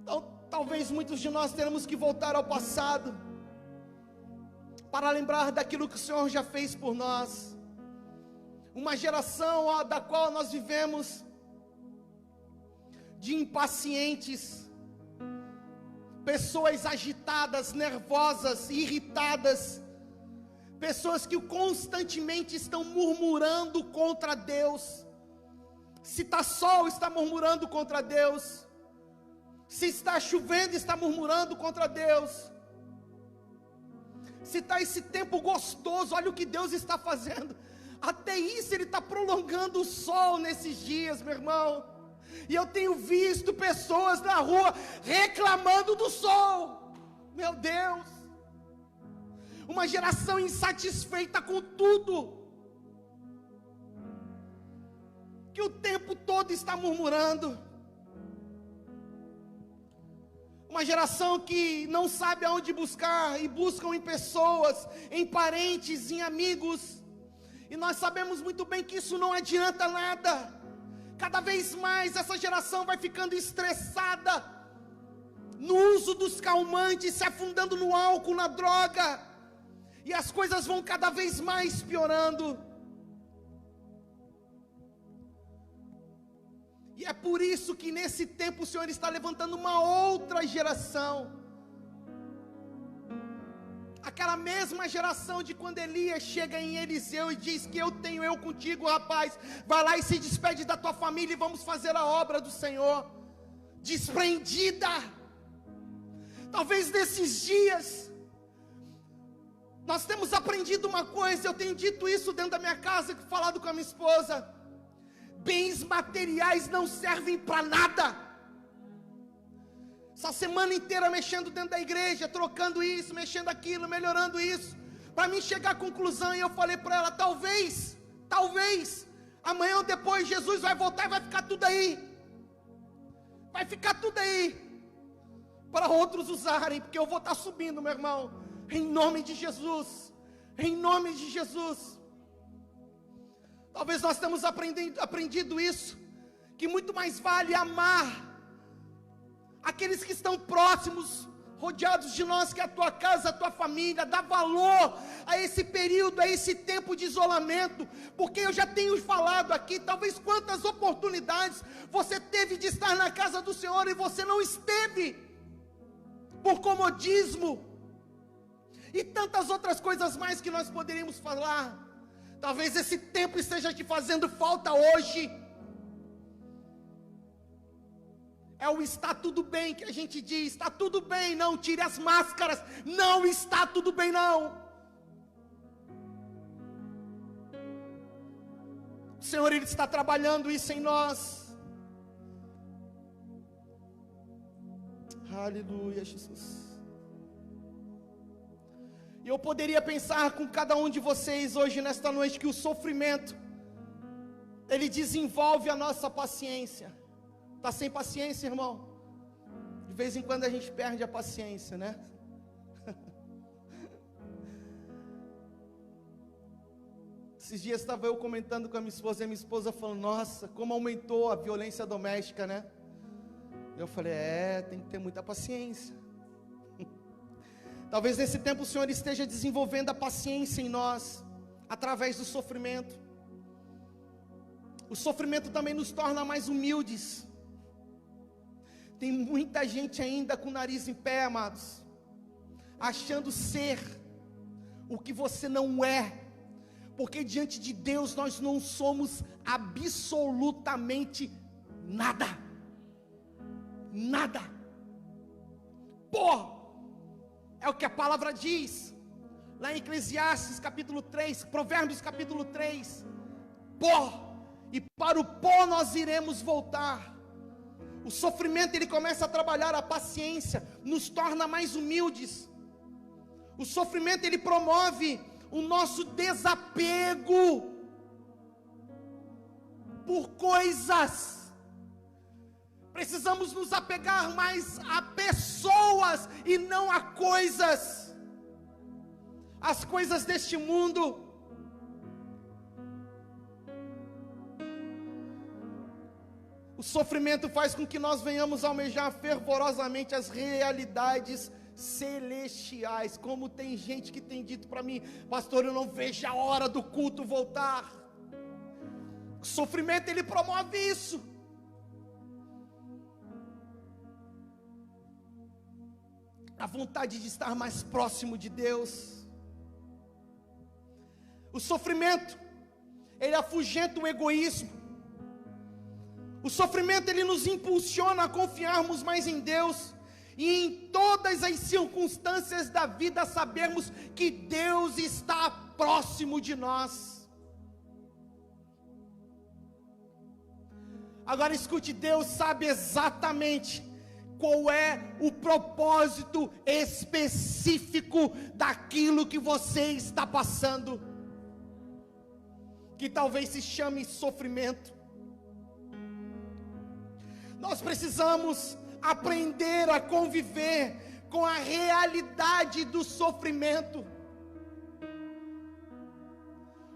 Então, talvez muitos de nós teremos que voltar ao passado, para lembrar daquilo que o Senhor já fez por nós. Uma geração da qual nós vivemos, de impacientes, pessoas agitadas, nervosas, irritadas, pessoas que constantemente estão murmurando contra Deus. Se está sol, está murmurando contra Deus. Se está chovendo, está murmurando contra Deus. Se está esse tempo gostoso, olha o que Deus está fazendo. Até isso Ele está prolongando o sol nesses dias, meu irmão. E eu tenho visto pessoas na rua reclamando do sol. Meu Deus, uma geração insatisfeita com tudo, que o tempo todo está murmurando. Uma geração que não sabe aonde buscar, e buscam em pessoas, em parentes, em amigos. E nós sabemos muito bem que isso não adianta nada. Cada vez mais essa geração vai ficando estressada, no uso dos calmantes, se afundando no álcool, na droga, e as coisas vão cada vez mais piorando. E é por isso que nesse tempo o Senhor está levantando uma outra geração, aquela mesma geração de quando Elias chega em Eliseu e diz que eu tenho eu contigo, rapaz, vai lá e se despede da tua família e vamos fazer a obra do Senhor. Desprendida. Talvez nesses dias nós temos aprendido uma coisa, eu tenho dito isso dentro da minha casa, falado com a minha esposa: bens materiais não servem para nada. Essa semana inteira mexendo dentro da igreja, trocando isso, mexendo aquilo, melhorando isso, para mim chegar à conclusão, e eu falei para ela: talvez, amanhã ou depois Jesus vai voltar e vai ficar tudo aí, para outros usarem, porque eu vou estar subindo, meu irmão, em nome de Jesus, talvez nós tenhamos aprendido isso, que muito mais vale amar aqueles que estão próximos, rodeados de nós, que a tua casa, a tua família, dá valor a esse período, a esse tempo de isolamento, porque eu já tenho falado aqui, talvez quantas oportunidades você teve de estar na casa do Senhor e você não esteve, por comodismo, e tantas outras coisas mais que nós poderíamos falar. Talvez esse tempo esteja te fazendo falta hoje. É o está tudo bem que a gente diz, está tudo bem, não tire as máscaras, não está tudo bem não. O Senhor, Ele está trabalhando isso em nós. Aleluia, Jesus. E eu poderia pensar com cada um de vocês hoje, nesta noite, que o sofrimento, ele desenvolve a nossa paciência. Está sem paciência, irmão? De vez em quando a gente perde a paciência, né? Esses dias estava eu comentando com a minha esposa, e a minha esposa falou: nossa, como aumentou a violência doméstica, né? Eu falei: tem que ter muita paciência. Talvez nesse tempo o Senhor esteja desenvolvendo a paciência em nós, através do sofrimento. O sofrimento também nos torna mais humildes. Tem muita gente ainda com o nariz em pé, amados, achando ser o que você não é, porque diante de Deus nós não somos absolutamente nada, é o que a palavra diz, lá em Eclesiastes capítulo 3, Provérbios capítulo 3, e para o pó nós iremos voltar. O sofrimento, ele começa a trabalhar a paciência, nos torna mais humildes. O sofrimento, ele promove o nosso desapego por coisas. Precisamos nos apegar mais a pessoas e não a coisas. As coisas deste mundo. O sofrimento faz com que nós venhamos almejar fervorosamente as realidades celestiais. Como tem gente que tem dito para mim: pastor, eu não vejo a hora do culto voltar. O sofrimento, ele promove isso. A vontade de estar mais próximo de Deus. O sofrimento, ele afugenta o egoísmo. O sofrimento, ele nos impulsiona a confiarmos mais em Deus, e em todas as circunstâncias da vida sabermos que Deus está próximo de nós. Agora escute, Deus sabe exatamente qual é o propósito específico daquilo que você está passando, que talvez se chame sofrimento. Nós precisamos aprender a conviver com a realidade do sofrimento,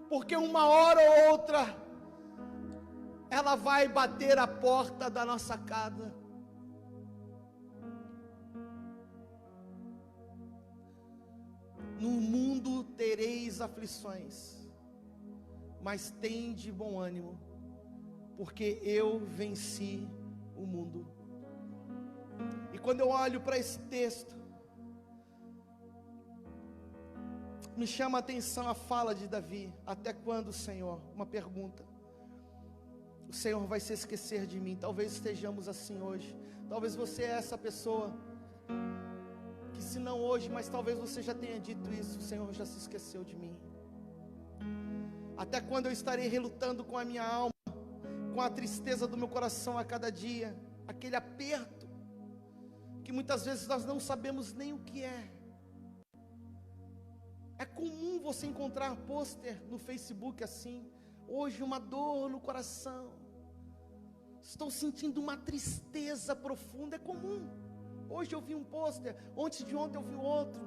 porque uma hora ou outra ela vai bater a porta da nossa casa. No mundo tereis aflições, mas tende bom ânimo, porque eu venci o mundo. E quando eu olho para esse texto, me chama a atenção a fala de Davi. Até quando, Senhor? Uma pergunta. O Senhor vai se esquecer de mim? Talvez estejamos assim hoje. Talvez você é essa pessoa, que se não hoje, mas talvez você já tenha dito isso: o Senhor já se esqueceu de mim. Até quando eu estarei relutando com a minha alma, com a tristeza do meu coração a cada dia, aquele aperto, que muitas vezes nós não sabemos nem o que é. É comum você encontrar pôster no Facebook assim: hoje uma dor no coração, estou sentindo uma tristeza profunda. É comum. Hoje eu vi um pôster, antes de ontem eu vi outro.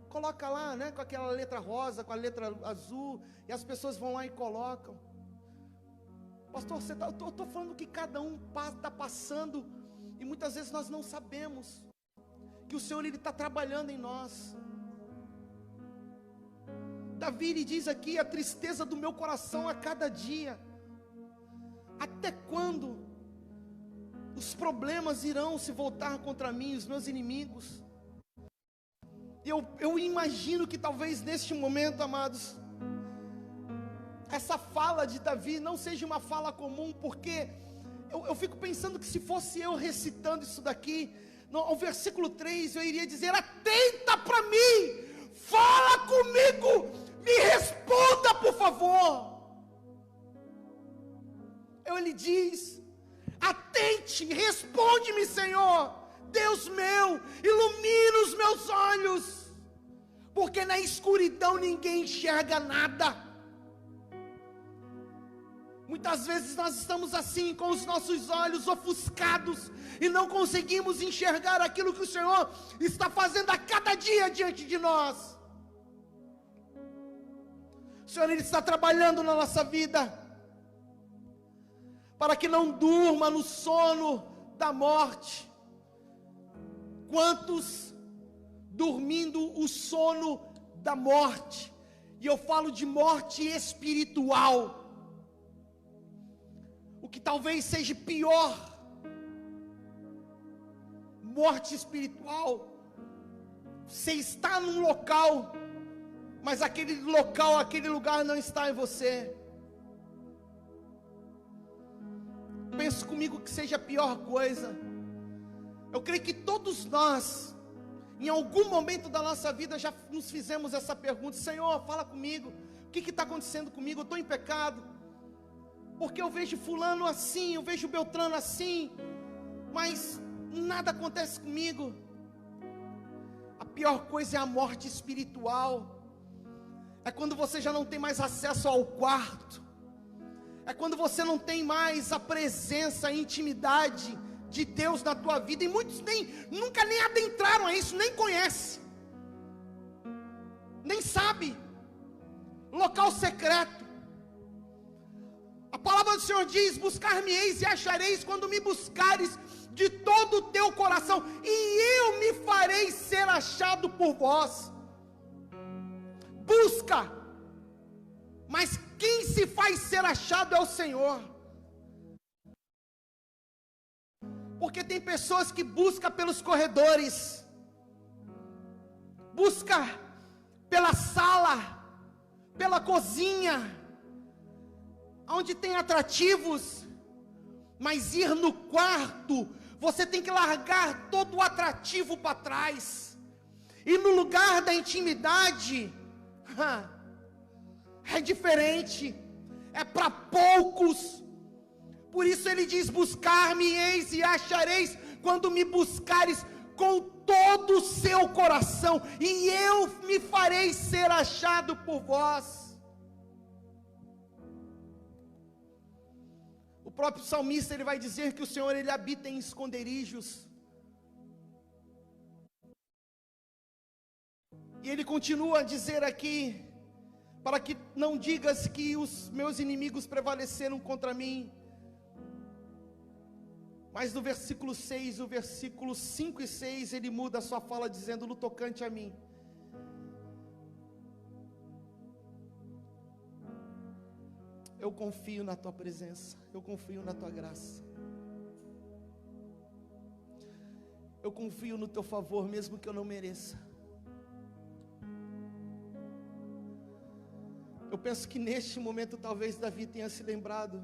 Coloca lá, né, com aquela letra rosa, com a letra azul, e as pessoas vão lá e colocam. Pastor, eu estou falando que cada um está passando, e muitas vezes nós não sabemos que o Senhor está trabalhando em nós. Davi, ele diz aqui: a tristeza do meu coração a cada dia. Até quando os problemas irão se voltar contra mim, os meus inimigos? Eu imagino que talvez neste momento, amados, essa fala de Davi não seja uma fala comum, porque eu fico pensando que se fosse eu recitando isso daqui, ao versículo 3, eu iria dizer: atenta para mim, fala comigo, me responda por favor. Ele diz: atente, responde-me, Senhor, Deus meu, ilumina os meus olhos, porque na escuridão ninguém enxerga nada. Muitas vezes nós estamos assim, com os nossos olhos ofuscados, e não conseguimos enxergar aquilo que o Senhor está fazendo a cada dia diante de nós. O Senhor, Ele está trabalhando na nossa vida, para que não durma no sono da morte. Quantos dormindo o sono da morte, e eu falo de morte espiritual, o que talvez seja pior, morte espiritual. Você está num local, mas aquele local, aquele lugar não está em você. Penso comigo que seja a pior coisa. Eu creio que todos nós, em algum momento da nossa vida, já nos fizemos essa pergunta: Senhor, fala comigo, o que está acontecendo comigo? Eu estou em pecado, porque eu vejo fulano assim, eu vejo Beltrano assim, mas nada acontece comigo. A pior coisa é a morte espiritual. É quando você já não tem mais acesso ao quarto, é quando você não tem mais a presença, a intimidade de Deus na tua vida, e muitos nunca nem adentraram a isso, nem conhecem, nem sabe. Local secreto. A palavra do Senhor diz: buscar-me-eis e achareis, quando me buscares de todo o teu coração, e eu me farei ser achado por vós. Busca, mas quem se faz ser achado é o Senhor. Porque tem pessoas que buscam pelos corredores, busca pela sala, pela cozinha, onde tem atrativos, mas ir no quarto, você tem que largar todo o atrativo para trás, e no lugar da intimidade, é diferente, é para poucos. Por isso ele diz: buscar-me-eis e achareis, quando me buscares com todo o seu coração, e eu me farei ser achado por vós. O próprio salmista, ele vai dizer que o Senhor, ele habita em esconderijos. E ele continua a dizer aqui: para que não digas que os meus inimigos prevaleceram contra mim. Mas no versículo 6, o versículo 5 e 6, ele muda a sua fala dizendo: no tocante a mim, eu confio na tua presença, eu confio na tua graça, eu confio no teu favor, mesmo que eu não mereça. Eu penso que neste momento talvez Davi tenha se lembrado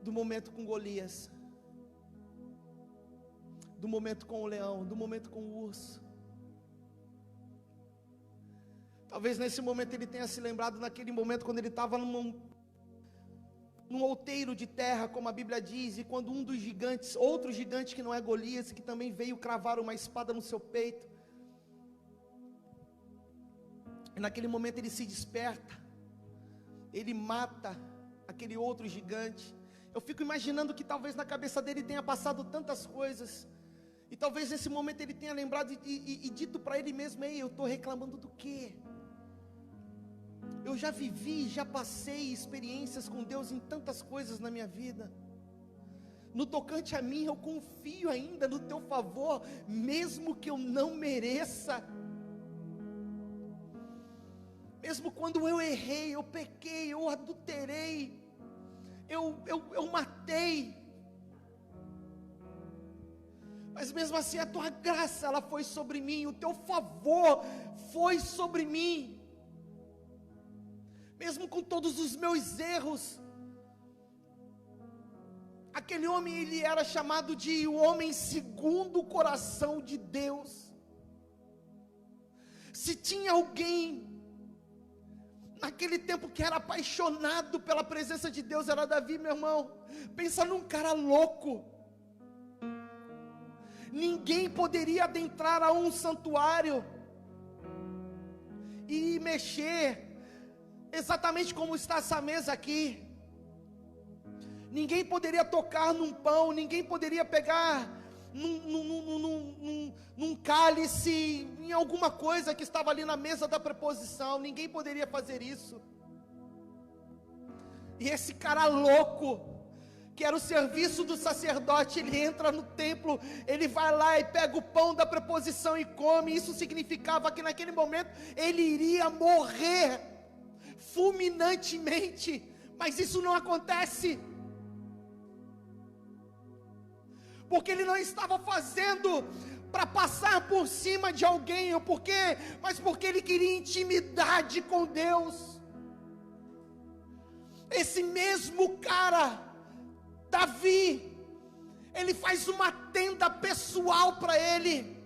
do momento com Golias, do momento com o leão, do momento com o urso. Talvez nesse momento ele tenha se lembrado naquele momento quando ele estava num outeiro de terra, como a Bíblia diz, e quando um dos gigantes, outro gigante que não é Golias, que também veio cravar uma espada no seu peito, e naquele momento ele se desperta, ele mata aquele outro gigante. Eu fico imaginando que talvez na cabeça dele tenha passado tantas coisas, e talvez nesse momento ele tenha lembrado e dito para ele mesmo: ei, eu estou reclamando do quê? Eu já vivi, já passei experiências com Deus em tantas coisas na minha vida. No tocante a mim, eu confio ainda no teu favor, mesmo que eu não mereça. Mesmo quando eu errei, eu pequei, eu adulterei, eu matei. Mas mesmo assim a tua graça, ela foi sobre mim, o teu favor foi sobre mim. Mesmo com todos os meus erros, aquele homem, ele era chamado de o homem segundo o coração de Deus. Se tinha alguém naquele tempo que era apaixonado pela presença de Deus, era Davi, meu irmão. Pensa num cara louco. Ninguém poderia adentrar a um santuário e mexer exatamente como está essa mesa aqui. Ninguém poderia tocar num pão, ninguém poderia pegar num cálice, em alguma coisa que estava ali na mesa da preposição. Ninguém poderia fazer isso. E esse cara louco, que era o serviço do sacerdote, ele entra no templo, ele vai lá e pega o pão da preposição e come. Isso significava que naquele momento ele iria morrer fulminantemente, mas isso não acontece, porque ele não estava fazendo para passar por cima de alguém, ou porque, mas porque ele queria intimidade com Deus. Esse mesmo cara, Davi, ele faz uma tenda pessoal para ele,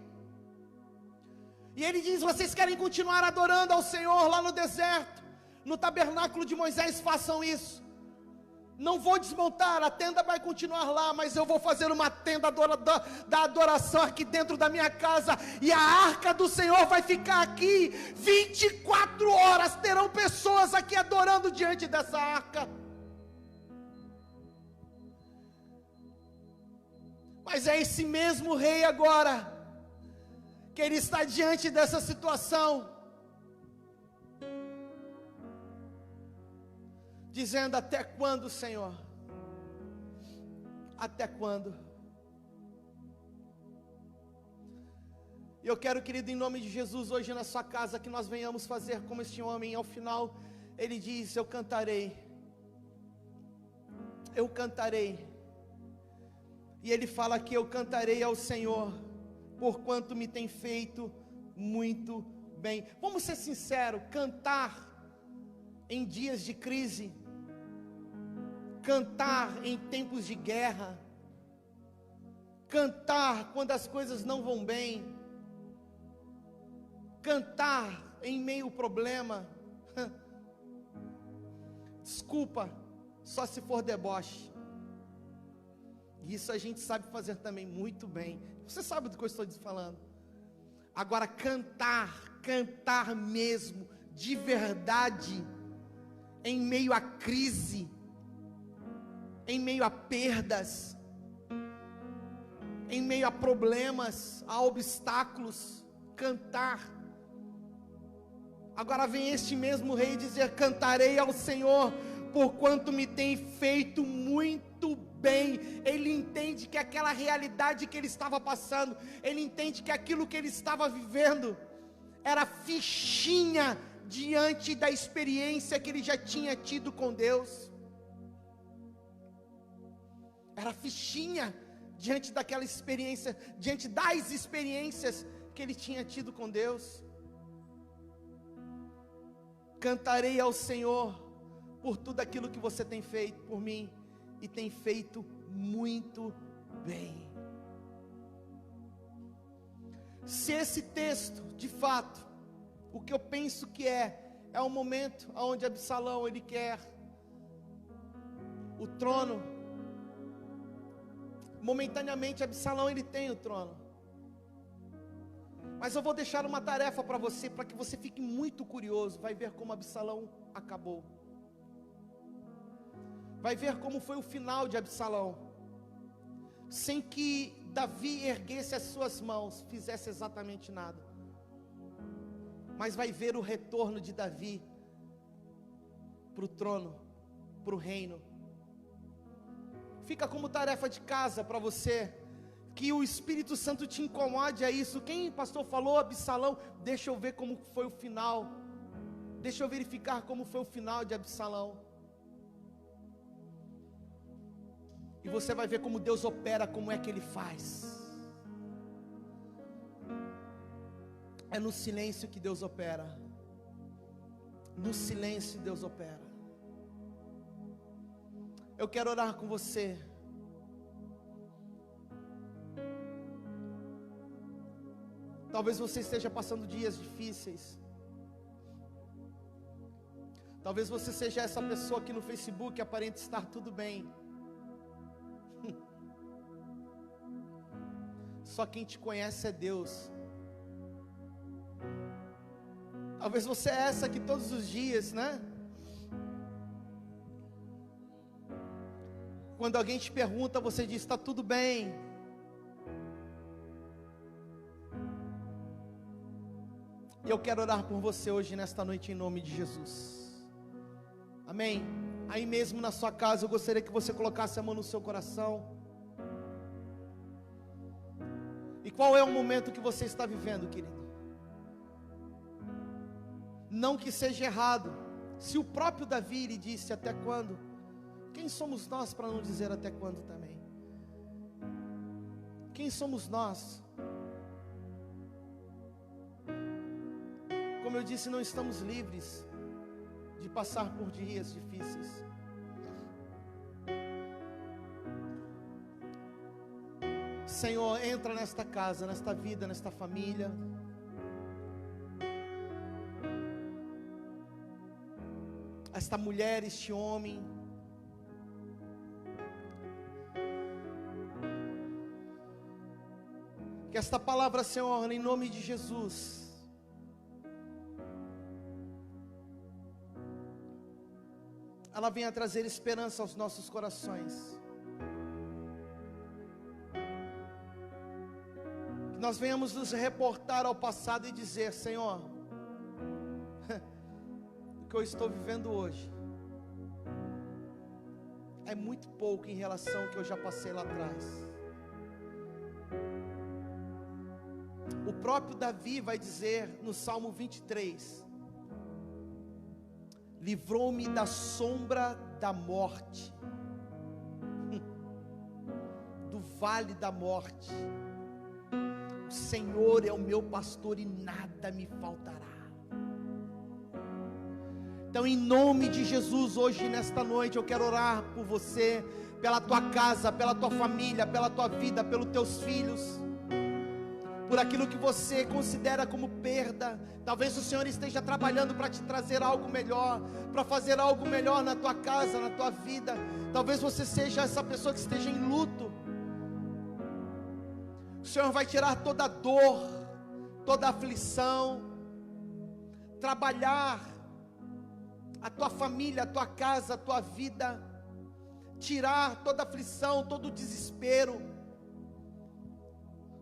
e ele diz: vocês querem continuar adorando ao Senhor lá no deserto, no tabernáculo de Moisés, façam isso. Não vou desmontar, a tenda vai continuar lá, mas eu vou fazer uma tenda da adoração aqui dentro da minha casa, e a arca do Senhor vai ficar aqui 24 horas, terão pessoas aqui adorando diante dessa arca. Mas é esse mesmo rei agora, que ele está diante dessa situação, dizendo: até quando, Senhor? Até quando? Eu quero, querido, em nome de Jesus, hoje na sua casa, que nós venhamos fazer como este homem. Ao final, ele diz: eu cantarei. Eu cantarei. E ele fala que eu cantarei ao Senhor, porquanto me tem feito muito bem. Vamos ser sinceros, cantar em dias de crise, cantar em tempos de guerra, cantar quando as coisas não vão bem, cantar em meio ao problema, desculpa, só se for deboche. Isso a gente sabe fazer também muito bem. Você sabe do que eu estou falando. Agora cantar mesmo, de verdade, em meio à crise, em meio a perdas, em meio a problemas, a obstáculos, cantar. Agora vem este mesmo rei dizer: cantarei ao Senhor, porquanto me tem feito muito bem. Ele entende que aquela realidade que ele estava passando, ele entende que aquilo que ele estava vivendo, era fichinha diante da experiência que ele já tinha tido com Deus. Era fichinha diante daquela experiência, diante das experiências que ele tinha tido com Deus. cantarei ao Senhor por tudo aquilo que você tem feito por mim, e tem feito muito bem. Se esse texto, de fato, o que eu penso que é um momento onde Absalão, ele quer o trono. Momentaneamente Absalão, ele tem o trono, mas eu vou deixar uma tarefa para você, para que você fique muito curioso. Vai ver como Absalão acabou, vai ver como foi o final de Absalão, sem que Davi erguesse as suas mãos, fizesse exatamente nada. Mas vai ver o retorno de Davi para o trono, para o reino. Fica como tarefa de casa para você, que o Espírito Santo te incomode a isso. Quem pastor falou Absalão? Deixa eu ver como foi o final, deixa eu verificar como foi o final de Absalão. E você vai ver como Deus opera, como é que Ele faz. É no silêncio que Deus opera. No silêncio Deus opera. Eu quero orar com você. Talvez você esteja passando dias difíceis. Talvez você seja essa pessoa que no Facebook aparenta estar tudo bem. Só quem te conhece é Deus. Talvez você é essa que todos os dias, né? Quando alguém te pergunta, você diz: está tudo bem. E eu quero orar por você hoje, nesta noite, em nome de Jesus. Amém? Aí mesmo na sua casa, eu gostaria que você colocasse a mão no seu coração. E qual é o momento que você está vivendo, querido? Não que seja errado. Se o próprio Davi lhe disse até quando, quem somos nós para não dizer até quando também? Quem somos nós? Como eu disse, não estamos livres de passar por dias difíceis. Senhor, entra nesta casa, nesta vida, nesta família. Esta mulher, este homem. Que esta palavra, Senhor, em nome de Jesus, ela venha trazer esperança aos nossos corações. Que nós venhamos nos reportar ao passado e dizer: Senhor, o que eu estou vivendo hoje é muito pouco em relação ao que eu já passei lá atrás. O próprio Davi vai dizer no Salmo 23: livrou-me da sombra da morte, do vale da morte. O Senhor é o meu pastor e nada me faltará. Então, em nome de Jesus, hoje nesta noite eu quero orar por você, pela tua casa, pela tua família, pela tua vida, pelos teus filhos, por aquilo que você considera como perda. Talvez o Senhor esteja trabalhando para te trazer algo melhor, para fazer algo melhor na tua casa, na tua vida. Talvez você seja essa pessoa que esteja em luto. O Senhor vai tirar toda a dor, toda a aflição, trabalhar a tua família, a tua casa, a tua vida, tirar toda a aflição, todo o desespero,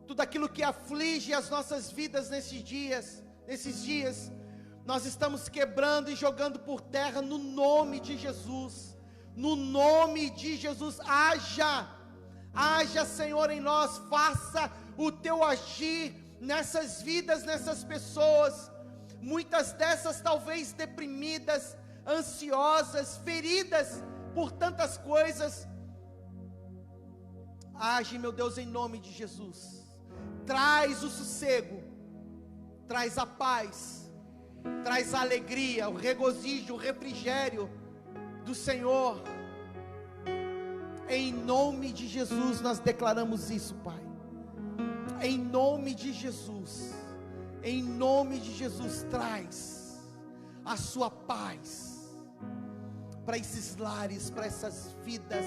tudo aquilo que aflige as nossas vidas nesses dias, nós estamos quebrando e jogando por terra no nome de Jesus. No nome de Jesus, haja Senhor em nós, faça o teu agir nessas vidas, nessas pessoas, muitas dessas talvez deprimidas, ansiosas, feridas por tantas coisas. Age, meu Deus, em nome de Jesus. Traz o sossego, traz a paz, traz a alegria, o regozijo, o refrigério do Senhor. Em nome de Jesus nós declaramos isso, Pai. Em nome de Jesus, em nome de Jesus, traz a sua paz para esses lares, para essas vidas,